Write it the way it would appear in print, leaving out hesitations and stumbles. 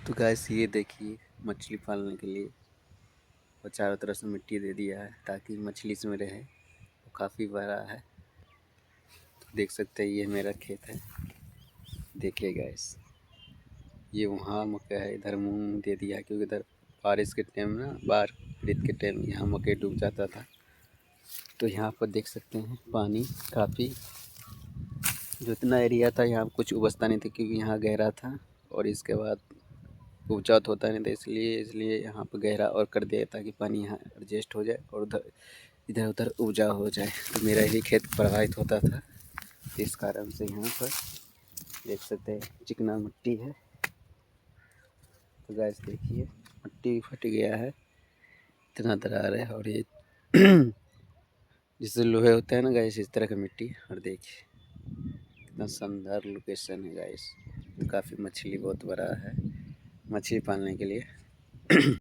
तो गैस ये देखिए मछली पालने के लिए और चारों तरफ से मिट्टी दे दिया है ताकि मछली इसमें रहे। वो काफ़ी बड़ा है, तो देख सकते हैं ये मेरा खेत है। देखिए गैस ये वहाँ मक्का है, इधर मूंग दे दिया क्योंकि इधर बारिश के टाइम ना बारिश के टाइम यहाँ मकई डूब जाता था। तो यहाँ पर देख सकते हैं पानी काफ़ी, जो इतना एरिया था यहाँ कुछ उबसता नहीं था क्योंकि यहाँ गहरा था और इसके बाद उपजाऊ होता नहीं था, इसलिए यहाँ पर गहरा और कर दिया ताकि पानी यहाँ एडजस्ट हो जाए और उधर इधर उधर उपजाऊ हो जाए। तो मेरा ही खेत प्रभावित होता था, इस कारण से यहाँ पर देख सकते हैं चिकना मिट्टी है। तो गैस देखिए मिट्टी फट गया है, इतना दरार है। और ये जिससे लोहे होता है ना गैस, इस तरह का मिट्टी। और देखिए कितना शानदार लोकेशन है गैस। तो काफ़ी मछली बहुत बड़ा है मछली पालने के लिए।